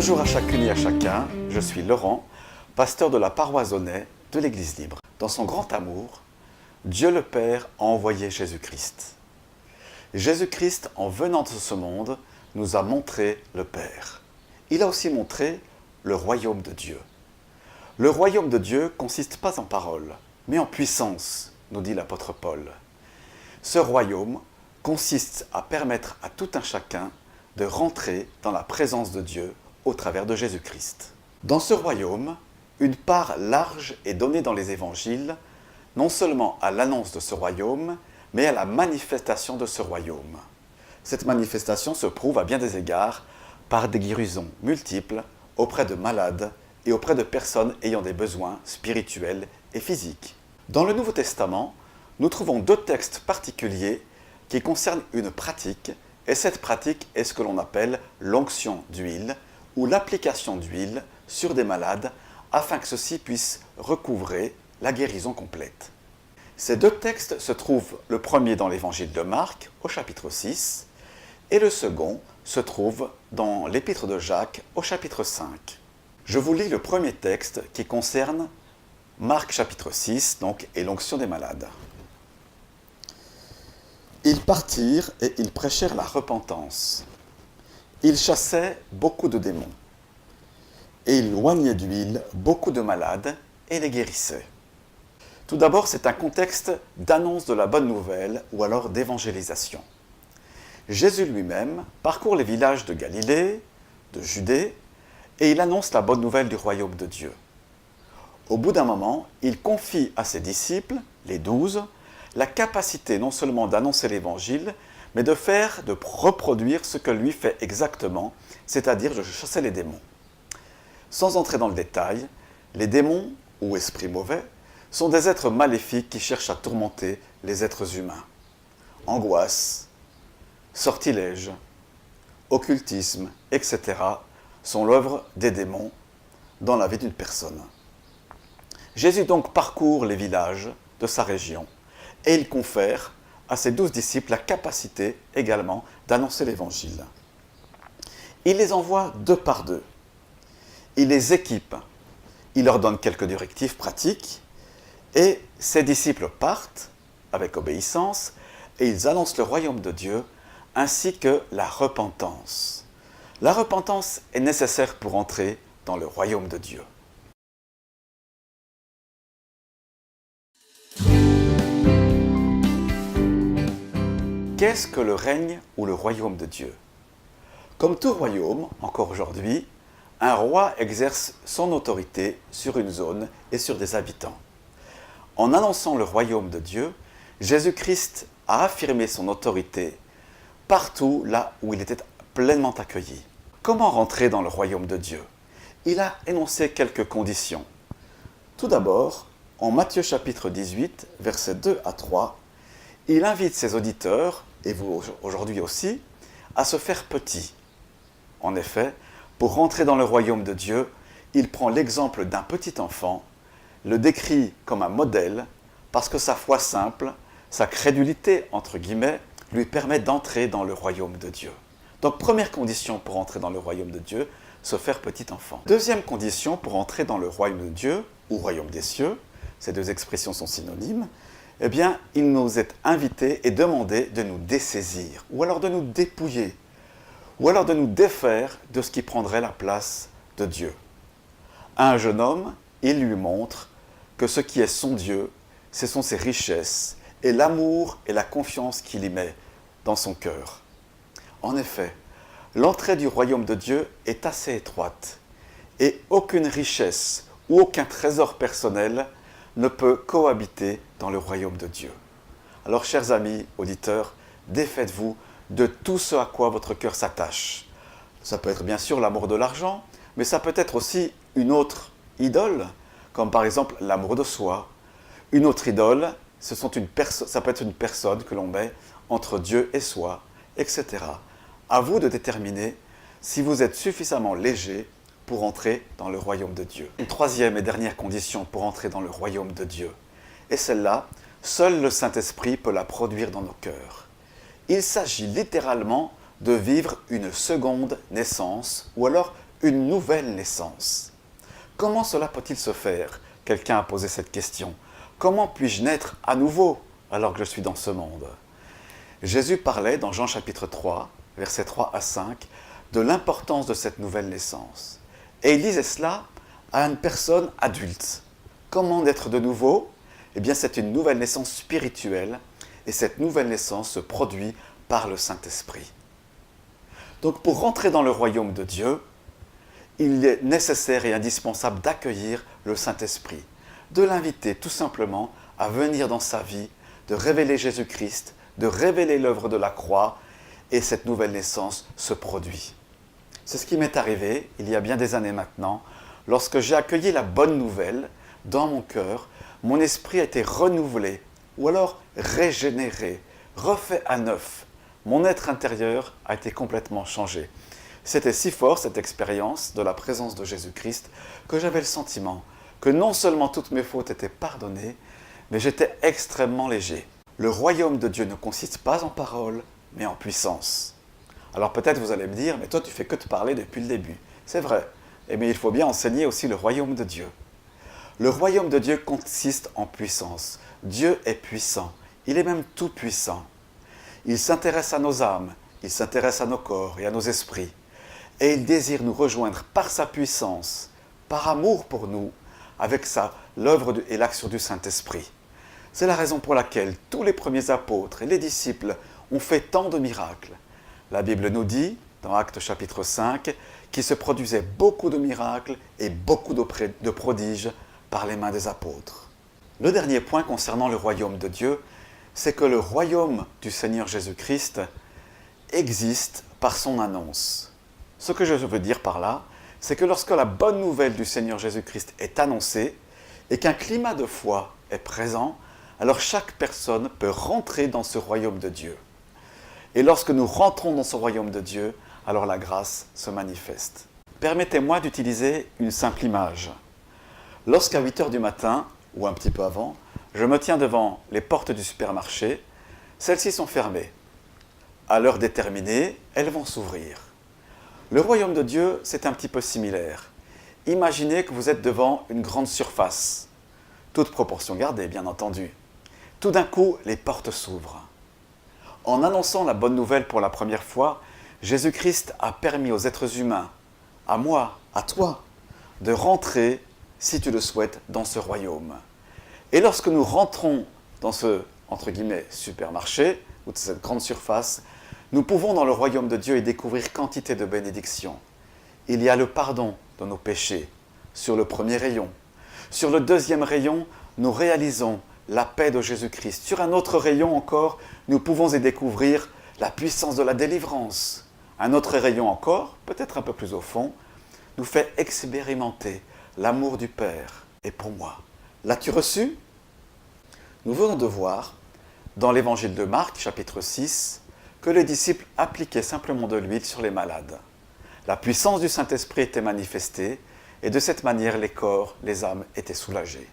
Bonjour à chacune et à chacun, je suis Laurent, pasteur de la paroisse Aunay de l'Église libre. Dans son grand amour, Dieu le Père a envoyé Jésus-Christ. Jésus-Christ, en venant dans ce monde, nous a montré le Père. Il a aussi montré le royaume de Dieu. Le royaume de Dieu consiste pas en paroles, mais en puissance, nous dit l'apôtre Paul. Ce royaume consiste à permettre à tout un chacun de rentrer dans la présence de Dieu au travers de Jésus-Christ. Dans ce royaume, une part large est donnée dans les évangiles, non seulement à l'annonce de ce royaume, mais à la manifestation de ce royaume. Cette manifestation se prouve à bien des égards par des guérisons multiples auprès de malades et auprès de personnes ayant des besoins spirituels et physiques. Dans le Nouveau Testament, nous trouvons deux textes particuliers qui concernent une pratique, et cette pratique est ce que l'on appelle l'onction d'huile, ou l'application d'huile sur des malades afin que ceux-ci puissent recouvrer la guérison complète. Ces deux textes se trouvent le premier dans l'évangile de Marc au chapitre 6 et le second se trouve dans l'épître de Jacques au chapitre 5. Je vous lis le premier texte qui concerne Marc chapitre 6 et l'onction des malades. Ils partirent et ils prêchèrent la repentance. Ils chassaient beaucoup de démons. Et ils oignaient d'huile beaucoup de malades et les guérissaient. Tout d'abord, c'est un contexte d'annonce de la bonne nouvelle ou alors d'évangélisation. Jésus lui-même parcourt les villages de Galilée, de Judée, et il annonce la bonne nouvelle du royaume de Dieu. Au bout d'un moment, il confie à ses disciples, les 12, la capacité non seulement d'annoncer l'évangile, mais de reproduire ce que lui fait exactement, c'est-à-dire de chasser les démons. Sans entrer dans le détail, les démons, ou esprits mauvais, sont des êtres maléfiques qui cherchent à tourmenter les êtres humains. Angoisse, sortilège, occultisme, etc. sont l'œuvre des démons dans la vie d'une personne. Jésus donc parcourt les villages de sa région et il confère à ses 12 disciples la capacité également d'annoncer l'évangile. Il les envoie deux par deux. Il les équipe. Il leur donne quelques directives pratiques et ses disciples partent avec obéissance et ils annoncent le royaume de Dieu ainsi que la repentance. La repentance est nécessaire pour entrer dans le royaume de Dieu. Qu'est-ce que le règne ou le royaume de Dieu? Comme tout royaume, encore aujourd'hui, un roi exerce son autorité sur une zone et sur des habitants. En annonçant le royaume de Dieu, Jésus-Christ a affirmé son autorité partout là où il était pleinement accueilli. Comment rentrer dans le royaume de Dieu? Il a énoncé quelques conditions. Tout d'abord, en Matthieu chapitre 18, versets 2 à 3, il invite ses auditeurs, et vous aujourd'hui aussi, à se faire petits. En effet, pour rentrer dans le royaume de Dieu, il prend l'exemple d'un petit enfant, le décrit comme un modèle, parce que sa foi simple, sa crédulité, entre guillemets, lui permet d'entrer dans le royaume de Dieu. Donc, première condition pour entrer dans le royaume de Dieu, se faire petit enfant. Deuxième condition pour entrer dans le royaume de Dieu, ou royaume des cieux, ces deux expressions sont synonymes, eh bien, il nous est invité et demandé de nous dessaisir, ou alors de nous dépouiller, ou alors de nous défaire de ce qui prendrait la place de Dieu. À un jeune homme, il lui montre que ce qui est son Dieu, ce sont ses richesses et l'amour et la confiance qu'il y met dans son cœur. En effet, l'entrée du royaume de Dieu est assez étroite et aucune richesse ou aucun trésor personnel ne peut cohabiter dans le royaume de Dieu. Alors, chers amis, auditeurs, défaites-vous de tout ce à quoi votre cœur s'attache. Ça peut être bien sûr l'amour de l'argent, mais ça peut être aussi une autre idole, comme par exemple l'amour de soi. Une autre idole, ça peut être une personne que l'on met entre Dieu et soi, etc. À vous de déterminer si vous êtes suffisamment léger pour entrer dans le royaume de Dieu. Une troisième et dernière condition pour entrer dans le royaume de Dieu. Et celle-là, seul le Saint-Esprit peut la produire dans nos cœurs. Il s'agit littéralement de vivre une seconde naissance ou alors une nouvelle naissance. Comment cela peut-il se faire? Quelqu'un a posé cette question. Comment puis-je naître à nouveau alors que je suis dans ce monde? Jésus parlait dans Jean chapitre 3, versets 3 à 5, de l'importance de cette nouvelle naissance. Et il disait cela à une personne adulte. Comment naître de nouveau? Eh bien, c'est une nouvelle naissance spirituelle, et cette nouvelle naissance se produit par le Saint-Esprit. Donc, pour rentrer dans le royaume de Dieu, il est nécessaire et indispensable d'accueillir le Saint-Esprit, de l'inviter tout simplement à venir dans sa vie, de révéler Jésus-Christ, de révéler l'œuvre de la croix, et cette nouvelle naissance se produit. C'est ce qui m'est arrivé il y a bien des années maintenant, lorsque j'ai accueilli la bonne nouvelle dans mon cœur, mon esprit a été renouvelé, ou alors régénéré, refait à neuf. Mon être intérieur a été complètement changé. C'était si fort cette expérience de la présence de Jésus-Christ que j'avais le sentiment que non seulement toutes mes fautes étaient pardonnées, mais j'étais extrêmement léger. Le royaume de Dieu ne consiste pas en paroles, mais en puissance. Alors peut-être vous allez me dire, mais toi tu fais que te parler depuis le début. C'est vrai, mais il faut bien enseigner aussi le royaume de Dieu. Le royaume de Dieu consiste en puissance. Dieu est puissant, il est même tout puissant. Il s'intéresse à nos âmes, il s'intéresse à nos corps et à nos esprits. Et il désire nous rejoindre par sa puissance, par amour pour nous, avec l'œuvre et l'action du Saint-Esprit. C'est la raison pour laquelle tous les premiers apôtres et les disciples ont fait tant de miracles. La Bible nous dit, dans Actes chapitre 5, qu'il se produisait beaucoup de miracles et beaucoup de prodiges par les mains des apôtres. Le dernier point concernant le royaume de Dieu, c'est que le royaume du Seigneur Jésus-Christ existe par son annonce. Ce que je veux dire par là, c'est que lorsque la bonne nouvelle du Seigneur Jésus-Christ est annoncée et qu'un climat de foi est présent, alors chaque personne peut rentrer dans ce royaume de Dieu. Et lorsque nous rentrons dans ce royaume de Dieu, alors la grâce se manifeste. Permettez-moi d'utiliser une simple image. Lorsqu'à 8 h du matin, ou un petit peu avant, je me tiens devant les portes du supermarché, celles-ci sont fermées. À l'heure déterminée, elles vont s'ouvrir. Le royaume de Dieu, c'est un petit peu similaire. Imaginez que vous êtes devant une grande surface, toute proportion gardée, bien entendu. Tout d'un coup, les portes s'ouvrent. En annonçant la bonne nouvelle pour la première fois, Jésus-Christ a permis aux êtres humains, à moi, à toi, de rentrer, si tu le souhaites, dans ce royaume. Et lorsque nous rentrons dans ce, entre guillemets, supermarché, ou de cette grande surface, nous pouvons dans le royaume de Dieu y découvrir quantité de bénédictions. Il y a le pardon de nos péchés, sur le premier rayon. Sur le deuxième rayon, nous réalisons la paix de Jésus-Christ. Sur un autre rayon encore, nous pouvons y découvrir la puissance de la délivrance. Un autre rayon encore, peut-être un peu plus au fond, nous fait expérimenter l'amour du Père. Et pour moi, l'as-tu reçu? Nous venons de voir, dans l'évangile de Marc, chapitre 6, que les disciples appliquaient simplement de l'huile sur les malades. La puissance du Saint-Esprit était manifestée, et de cette manière, les corps, les âmes étaient soulagés.